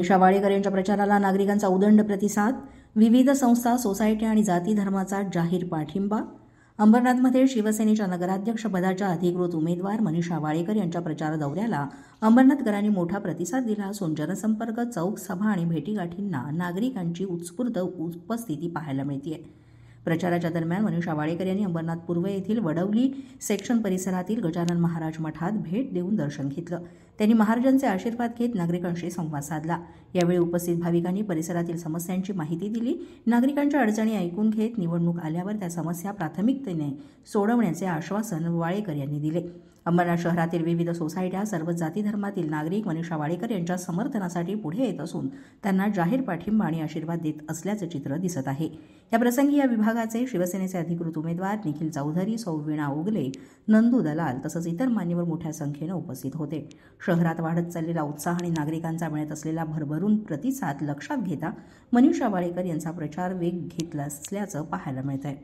मनीषा वाळेकर यांच्या प्रचाराला नागरिकांचा उदंड प्रतिसाद. विविध संस्था, सोसायट्या आणि जाती धर्माचा जाहीर पाठिंबा. अंबरनाथमध्ये शिवसेनेच्या नगराध्यक्षपदाच्या अधिकृत उमेदवार मनीषा वाळेकर यांच्या प्रचार दौऱ्याला अंबरनाथकरांनी मोठा प्रतिसाद दिला असून जनसंपर्क, चौक सभा आणि भेटीगाठींना नागरिकांची उत्स्फूर्त उपस्थिती पाहायला मिळते. प्रचाराच्या दरम्यान मनीषा वाळेकर यांनी अंबरनाथ पूर्व येथील वडवली सेक्शन परिसरातील गजानन महाराज मठात भेट देऊन दर्शन घेतलं. त्यांनी महाराजांचे आशीर्वाद घेत नागरिकांशी संवाद साधला. यावेळी उपस्थित भाविकांनी परिसरातील समस्यांची माहिती दिली. नागरिकांच्या अडचणी ऐकून घेत निवडणूक आल्यावर त्या समस्या प्राथमिकतेने सोडवण्याचे आश्वासन वाळेकर यांनी दिले. अंबरनाथ शहरातील विविध सोसायट्या, सर्व जाती धर्मातील नागरिक मनीषा वाळेकर यांच्या समर्थनासाठी पुढे येत असून त्यांना जाहीर पाठिंबा आणि आशीर्वाद देत असल्याचे चित्र दिसत आहे. या प्रसंगी या विभागाचे शिवसेनेचे अधिकृत उमेदवार निखिल चौधरी, सौ वीणा उगले, नंदू दलाल तसंच इतर मान्यवर मोठ्या संख्येने उपस्थित होते. शहरात वाढत चाललेला उत्साह आणि नागरिकांचा मिळत असलेला भरभरून प्रतिसाद लक्षात घेता मनीषा वाळेकर यांचा प्रचार वेग घेतला असल्याचं पाहायला मिळतंय.